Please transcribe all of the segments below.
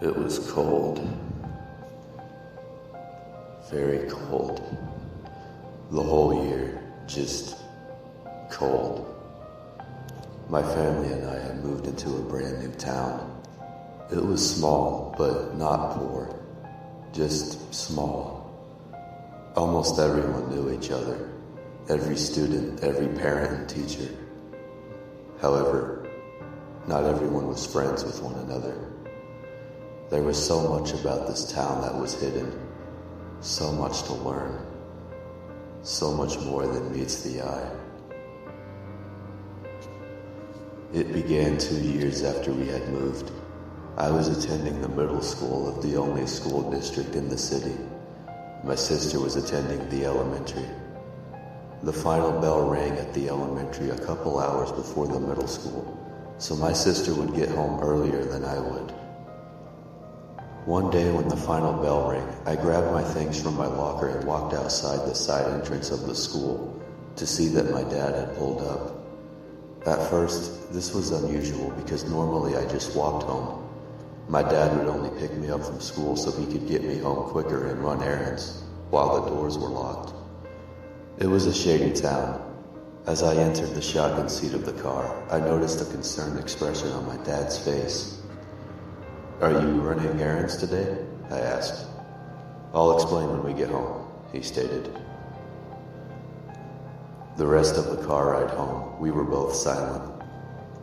It was cold. Very cold. The whole year, just cold. My family and I had moved into a brand new town. It was small, but not poor. Just small. Almost everyone knew each other. Every student, every parent and teacher. However, not everyone was friends with one another. There was so much about this town that was hidden. So much to learn. So much more than meets the eye. It began 2 years after we had moved. I was attending the middle school of the only school district in the city. My sister was attending the elementary. The final bell rang at the elementary a couple hours before the middle school, so my sister would get home earlier than I would. One day when the final bell rang, I grabbed my things from my locker and walked outside the side entrance of the school to see that my dad had pulled up. At first, this was unusual because normally I just walked home. My dad would only pick me up from school so he could get me home quicker and run errands while the doors were locked. It was a shady town. As I entered the shotgun seat of the car, I noticed a concerned expression on my dad's face. "Are you running errands today?" I asked. "I'll explain when we get home," he stated. The rest of the car ride home, we were both silent.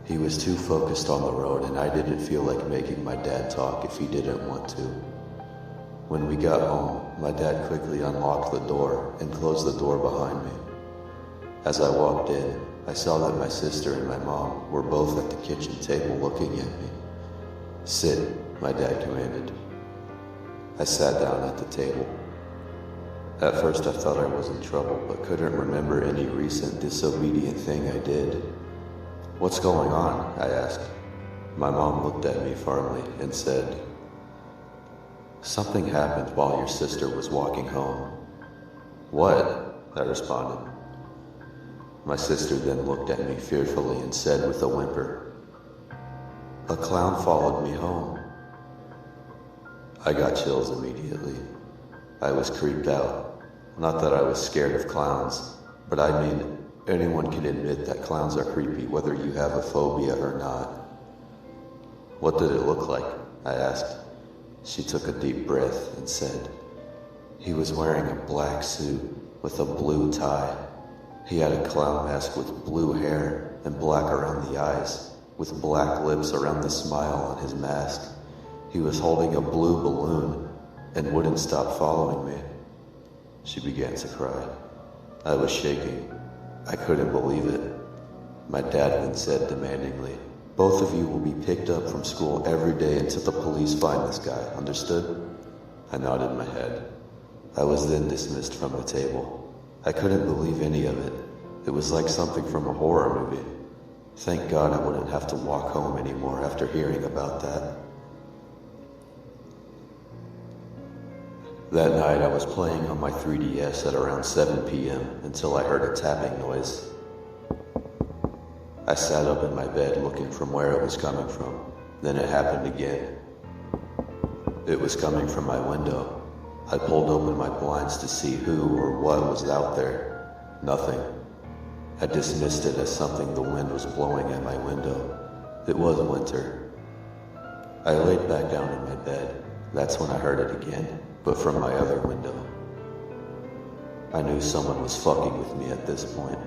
He was too focused on the road, and I didn't feel like making my dad talk if he didn't want to. When we got home, my dad quickly unlocked the door and closed the door behind me. As I walked in, I saw that my sister and my mom were both at the kitchen table looking at me. "Sit," my dad commanded. I sat down at the table. At first I thought I was in trouble, but couldn't remember any recent disobedient thing I did. "What's going on?" I asked. My mom looked at me firmly and said, "Something happened while your sister was walking home." "What?" I responded. My sister then looked at me fearfully and said with a whimper, "A clown followed me home." I got chills immediately. I was creeped out. Not that I was scared of clowns, but I mean, anyone can admit that clowns are creepy whether you have a phobia or not. "What did it look like?" I asked. She took a deep breath and said, "He was wearing a black suit with a blue tie. He had a clown mask with blue hair and black around the eyes, with black lips around the smile on his mask. He was holding a blue balloon and wouldn't stop following me." She began to cry. I was shaking. I couldn't believe it. My dad then said demandingly, "Both of you will be picked up from school every day until the police find this guy, understood?" I nodded my head. I was then dismissed from the table. I couldn't believe any of it. It was like something from a horror movie. Thank God I wouldn't have to walk home anymore after hearing about that. That night I was playing on my 3DS at around 7 p.m. until I heard a tapping noise. I sat up in my bed looking from where it was coming from. Then it happened again. It was coming from my window. I pulled open my blinds to see who or what was out there. Nothing. I dismissed it as something the wind was blowing at my window. It was winter. I laid back down in my bed. That's when I heard it again, but from my other window. I knew someone was fucking with me at this point.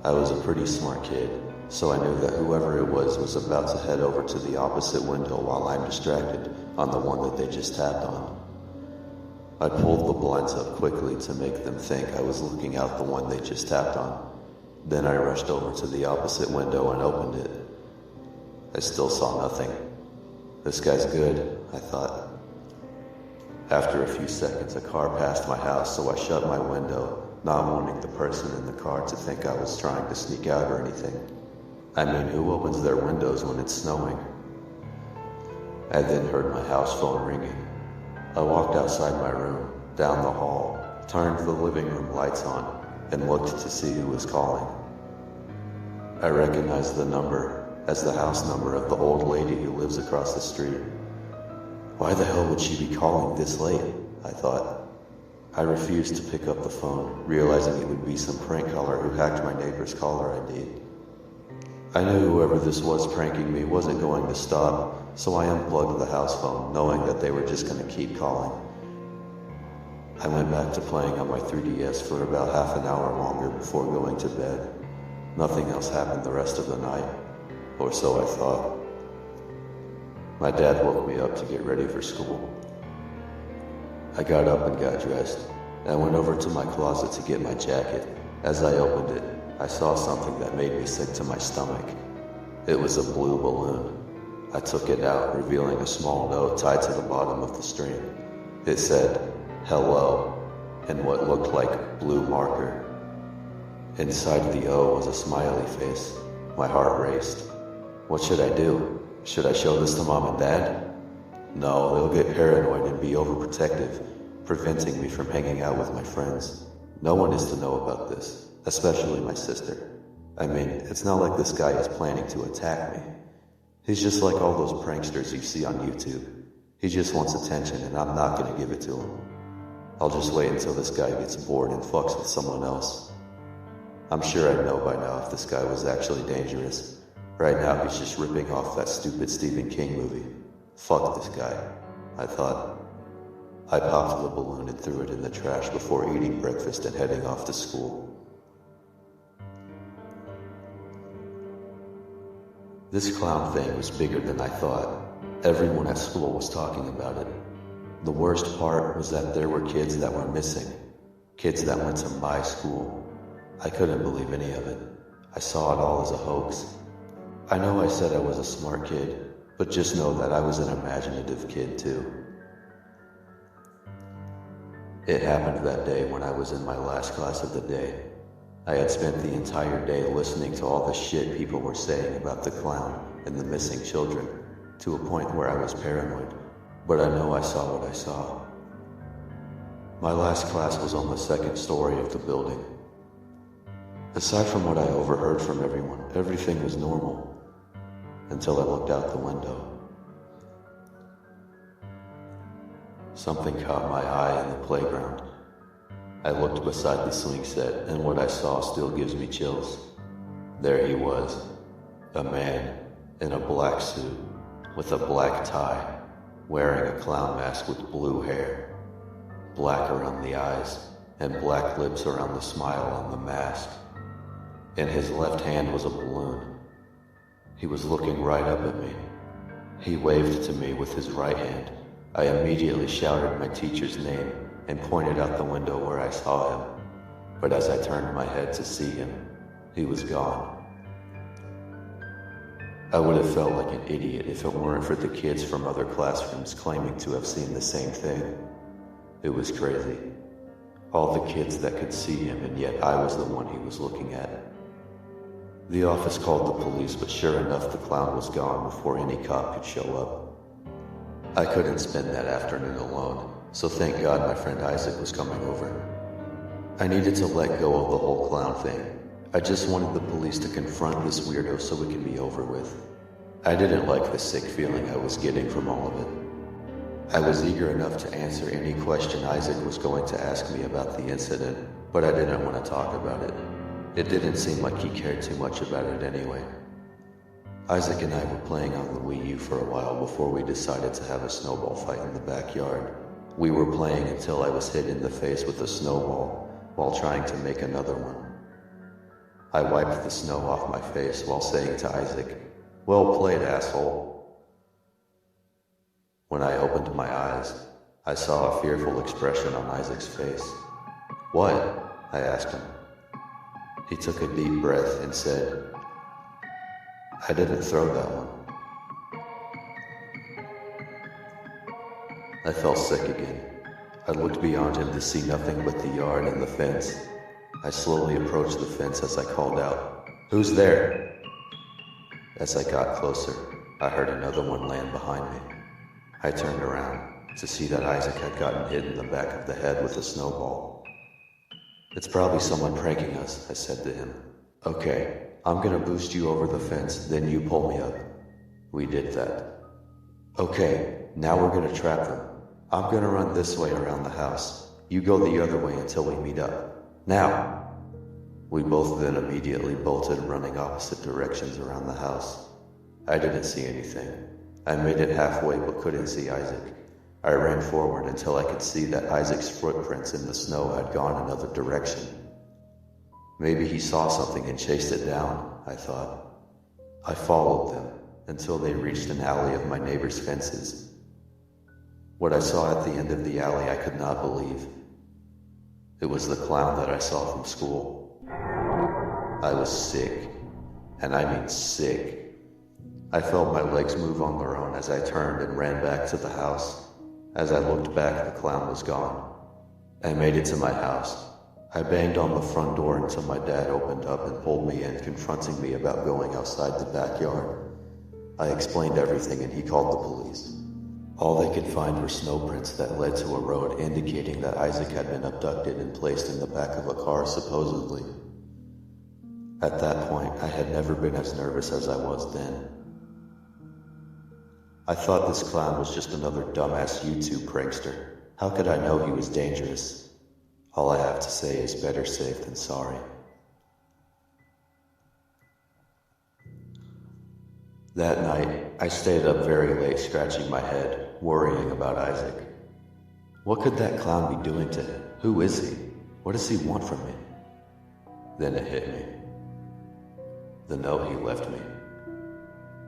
I was a pretty smart kid, so I knew that whoever it was about to head over to the opposite window while I'm distracted on the one that they just tapped on. I pulled the blinds up quickly to make them think I was looking out the one they just tapped on. Then I rushed over to the opposite window and opened it. I still saw nothing. This guy's good, I thought. After a few seconds, a car passed my house, so I shut my window, not wanting the person in the car to think I was trying to sneak out or anything. I mean, who opens their windows when it's snowing? I then heard my house phone ringing. I walked outside my room, down the hall, turned the living room lights on, and looked to see who was calling. I recognized the number as the house number of the old lady who lives across the street. Why the hell would she be calling this late? I thought. I refused to pick up the phone, realizing it would be some prank caller who hacked my neighbor's caller ID. I knew whoever this was pranking me wasn't going to stop, so I unplugged the house phone, knowing that they were just going to keep calling. I went back to playing on my 3DS for about half an hour longer before going to bed. Nothing else happened the rest of the night, or so I thought. My dad woke me up to get ready for school. I got up and got dressed. I went over to my closet to get my jacket. As I opened it, I saw something that made me sick to my stomach. It was a blue balloon. I took it out, revealing a small note tied to the bottom of the string. It said, "Hello," in what looked like blue marker. Inside the O was a smiley face. My heart raced. What should I do? Should I show this to Mom and Dad? No, they'll get paranoid and be overprotective, preventing me from hanging out with my friends. No one is to know about this, especially my sister. I mean, it's not like this guy is planning to attack me. He's just like all those pranksters you see on YouTube. He just wants attention and I'm not gonna give it to him. I'll just wait until this guy gets bored and fucks with someone else. I'm sure I'd know by now if this guy was actually dangerous. Right now he's just ripping off that stupid Stephen King movie. Fuck this guy, I thought. I popped the balloon and threw it in the trash before eating breakfast and heading off to school. This clown thing was bigger than I thought. Everyone at school was talking about it. The worst part was that there were kids that were missing. Kids that went to my school. I couldn't believe any of it. I saw it all as a hoax. I know I said I was a smart kid, but just know that I was an imaginative kid too. It happened that day when I was in my last class of the day. I had spent the entire day listening to all the shit people were saying about the clown and the missing children, to a point where I was paranoid, but I know I saw what I saw. My last class was on the second story of the building. Aside from what I overheard from everyone, everything was normal, until I looked out the window. Something caught my eye in the playground. I looked beside the swing set, and what I saw still gives me chills. There he was, a man in a black suit, with a black tie, wearing a clown mask with blue hair, black around the eyes, and black lips around the smile on the mask. In his left hand was a balloon. He was looking right up at me. He waved to me with his right hand. I immediately shouted my teacher's name and pointed out the window where I saw him. But as I turned my head to see him, he was gone. I would have felt like an idiot if it weren't for the kids from other classrooms claiming to have seen the same thing. It was crazy. All the kids that could see him, and yet I was the one he was looking at. The office called the police, but sure enough, the clown was gone before any cop could show up. I couldn't spend that afternoon alone, so thank God my friend Isaac was coming over. I needed to let go of the whole clown thing. I just wanted the police to confront this weirdo so it could be over with. I didn't like the sick feeling I was getting from all of it. I was eager enough to answer any question Isaac was going to ask me about the incident, but I didn't want to talk about it. It didn't seem like he cared too much about it anyway. Isaac and I were playing on the Wii U for a while before we decided to have a snowball fight in the backyard. We were playing until I was hit in the face with a snowball while trying to make another one. I wiped the snow off my face while saying to Isaac, "Well played, asshole." When I opened my eyes, I saw a fearful expression on Isaac's face. "What?" I asked him. He took a deep breath and said, "I didn't throw that one." I felt sick again. I looked beyond him to see nothing but the yard and the fence. I slowly approached the fence as I called out, "Who's there?" As I got closer, I heard another one land behind me. I turned around to see that Isaac had gotten hit in the back of the head with a snowball. "It's probably someone pranking us," I said to him. "Okay, I'm gonna boost you over the fence, then you pull me up." We did that. "Okay," now we're gonna trap them. I'm gonna run this way around the house. You go the other way until we meet up. Now!" We both then immediately bolted, running opposite directions around the house. I didn't see anything. I made it halfway but couldn't see Isaac. I ran forward until I could see that Isaac's footprints in the snow had gone another direction. Maybe he saw something and chased it down, I thought. I followed them until they reached an alley of my neighbor's fences. What I saw at the end of the alley I could not believe. It was the clown that I saw from school. I was sick, and I mean sick. I felt my legs move on their own as I turned and ran back to the house. As I looked back, the clown was gone. I made it to my house. I banged on the front door until my dad opened up and pulled me in, confronting me about going outside the backyard. I explained everything and he called the police. All they could find were snow prints that led to a road indicating that Isaac had been abducted and placed in the back of a car, supposedly. At that point, I had never been as nervous as I was then. I thought this clown was just another dumbass YouTube prankster. How could I know he was dangerous? All I have to say is better safe than sorry. That night, I stayed up very late scratching my head, worrying about Isaac. What could that clown be doing to him? Who is he? What does he want from me? Then it hit me. The note he left me.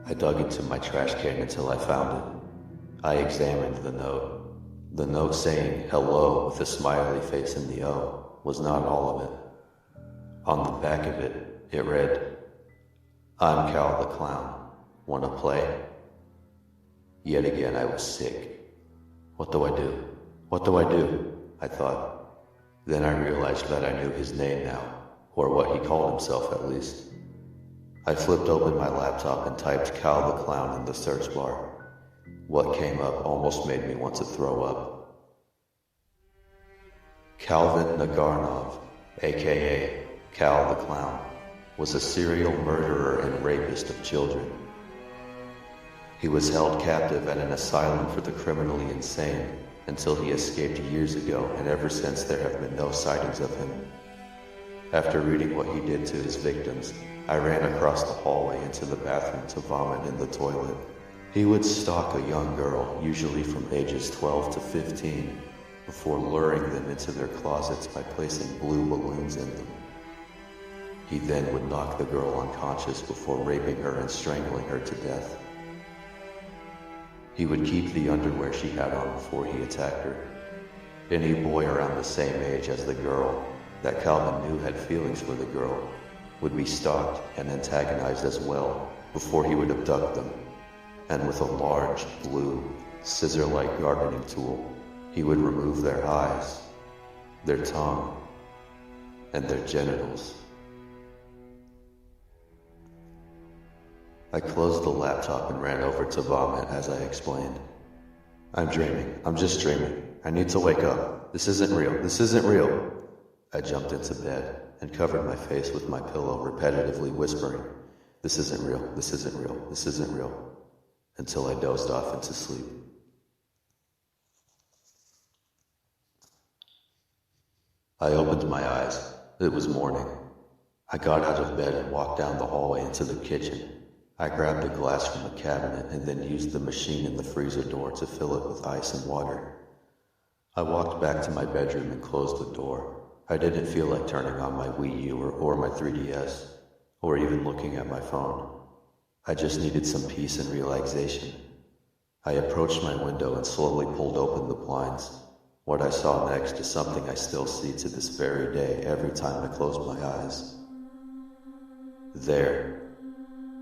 I dug into my trash can until I found it. I examined the note. The note saying hello with a smiley face in the O was not all of it. On the back of it, it read, "I'm Cal the Clown. Wanna play?" Yet again, I was sick. What do I do? What do I do? I thought. Then I realized that I knew his name now, or what he called himself at least. I flipped open my laptop and typed Cal the Clown in the search bar. What came up almost made me want to throw up. Calvin Nagarnov, aka Cal the Clown, was a serial murderer and rapist of children. He was held captive at an asylum for the criminally insane until he escaped years ago, and ever since there have been no sightings of him. After reading what he did to his victims, I ran across the hallway into the bathroom to vomit in the toilet. He would stalk a young girl, usually from ages 12 to 15, before luring them into their closets by placing blue balloons in them. He then would knock the girl unconscious before raping her and strangling her to death. He would keep the underwear she had on before he attacked her. Any boy around the same age as the girl that Calvin knew had feelings for the girl would be stalked and antagonized as well before he would abduct them, and with a large, blue, scissor-like gardening tool, he would remove their eyes, their tongue, and their genitals. I closed the laptop and ran over to vomit as I explained. "I'm dreaming. I'm just dreaming. I need to wake up. This isn't real. This isn't real." I jumped into bed and covered my face with my pillow, repetitively whispering, "This isn't real. This isn't real. This isn't real," until I dozed off into sleep. I opened my eyes. It was morning. I got out of bed and walked down the hallway into the kitchen. I grabbed a glass from a cabinet and then used the machine in the freezer door to fill it with ice and water. I walked back to my bedroom and closed the door. I didn't feel like turning on my Wii U or my 3DS, or even looking at my phone. I just needed some peace and relaxation. I approached my window and slowly pulled open the blinds. What I saw next is something I still see to this very day every time I close my eyes. There,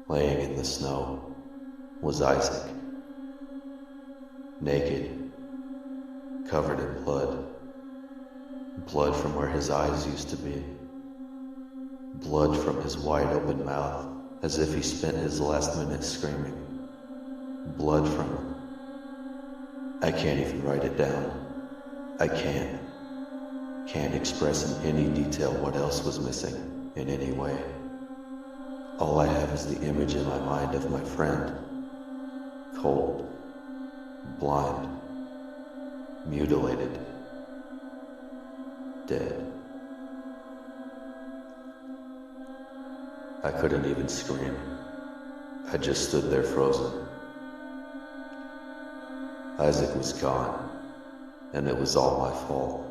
laying in the snow, was Isaac. Naked, covered in blood. Blood from where his eyes used to be. Blood from his wide-open mouth, as if he spent his last minute screaming. Blood from... I can't even write it down. I can't express in any detail what else was missing, in any way. All I have is the image in my mind of my friend, cold, blind, mutilated, dead. I couldn't even scream. I just stood there frozen. Isaac was gone, and it was all my fault.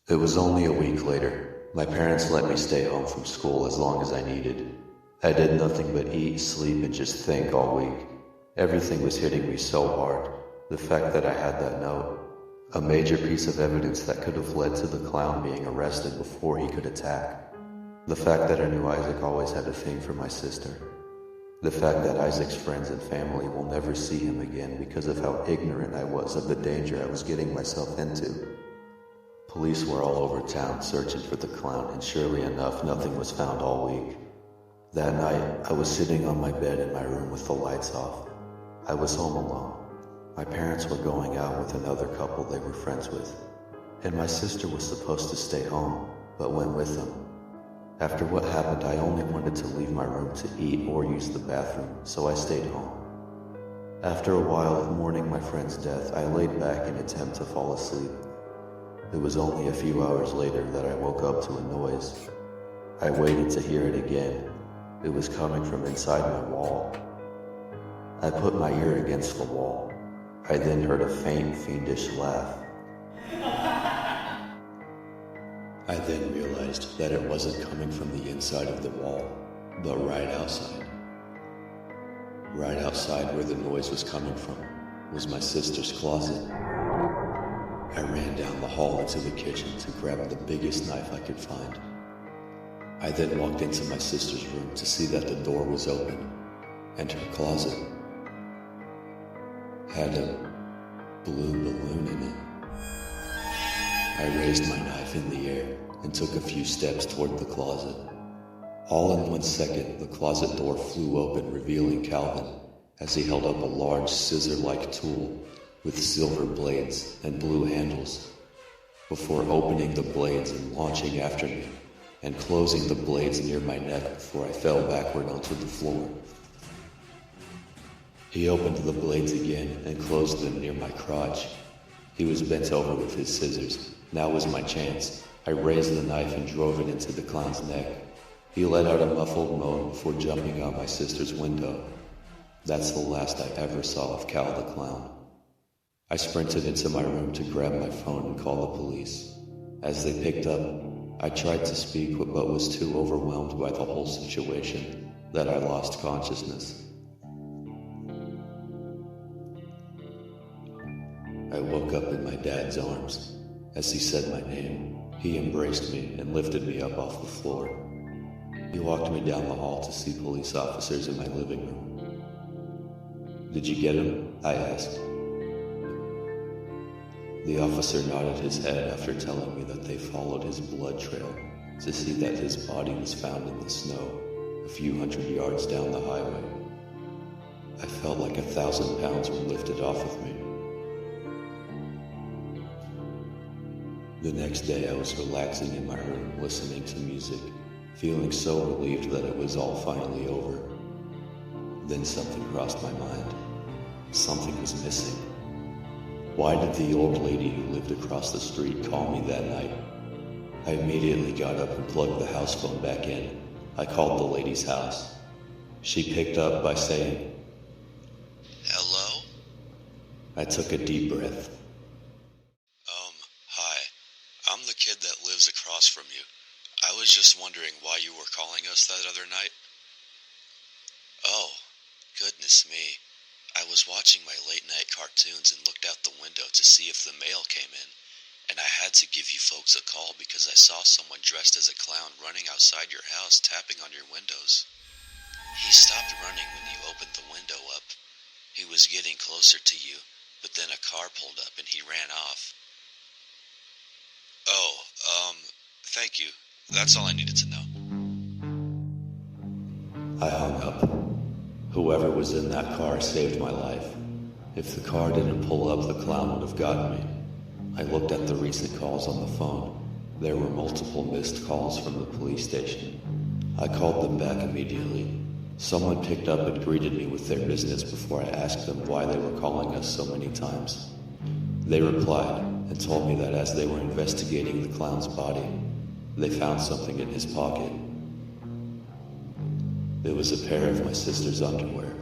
It was only a week later. My parents let me stay home from school as long as I needed. I did nothing but eat, sleep, and just think all week. Everything was hitting me so hard. The fact that I had that note, a major piece of evidence that could have led to the clown being arrested before he could attack. The fact that I knew Isaac always had a thing for my sister. The fact that Isaac's friends and family will never see him again because of how ignorant I was of the danger I was getting myself into. Police were all over town searching for the clown, and surely enough, nothing was found all week. That night, I was sitting on my bed in my room with the lights off. I was home alone. My parents were going out with another couple they were friends with, and my sister was supposed to stay home, but went with them. After what happened, I only wanted to leave my room to eat or use the bathroom, so I stayed home. After a while of mourning my friend's death, I laid back in an attempt to fall asleep. It was only a few hours later that I woke up to a noise. I waited to hear it again. It was coming from inside my wall. I put my ear against the wall. I then heard a faint, fiendish laugh. I then realized that it wasn't coming from the inside of the wall, but right outside. Right outside where the noise was coming from was my sister's closet. I ran down the hall into the kitchen to grab the biggest knife I could find. I then walked into my sister's room to see that the door was open, and her closet had a blue balloon in it. I raised my knife in the air and took a few steps toward the closet. All in 1 second, the closet door flew open, revealing Calvin as he held up a large scissor-like tool with silver blades and blue handles, before opening the blades and launching after me, and closing the blades near my neck before I fell backward onto the floor. He opened the blades again and closed them near my crotch. He was bent over with his scissors. Now was my chance. I raised the knife and drove it into the clown's neck. He let out a muffled moan before jumping out my sister's window. That's the last I ever saw of Cal the clown. I sprinted into my room to grab my phone and call the police. As they picked up, I tried to speak but was too overwhelmed by the whole situation that I lost consciousness. I woke up in my dad's arms. As he said my name, he embraced me and lifted me up off the floor. He walked me down the hall to see police officers in my living room. "Did you get him?" I asked. The officer nodded his head after telling me that they followed his blood trail to see that his body was found in the snow a few hundred yards down the highway. I felt like 1,000 pounds were lifted off of me. The next day I was relaxing in my room, listening to music, feeling so relieved that it was all finally over. Then something crossed my mind. Something was missing. Why did the old lady who lived across the street call me that night? I immediately got up and plugged the house phone back in. I called the lady's house. She picked up by saying, "Hello?" I took a deep breath. Hi. I'm the kid that lives across from you. I was just wondering why you were calling us that other night. Oh, goodness me. I was watching my late-night cartoons and looked out the window to see if the mail came in, and I had to give you folks a call because I saw someone dressed as a clown running outside your house, tapping on your windows. He stopped running when you opened the window up. He was getting closer to you, but then a car pulled up and he ran off. Oh, thank you. That's all I needed to know. I hung up. Whoever was in that car saved my life. If the car didn't pull up, the clown would have gotten me. I looked at the recent calls on the phone. There were multiple missed calls from the police station. I called them back immediately. Someone picked up and greeted me with their business before I asked them why they were calling us so many times. They replied and told me that as they were investigating the clown's body, they found something in his pocket. It was a pair of my sister's underwear.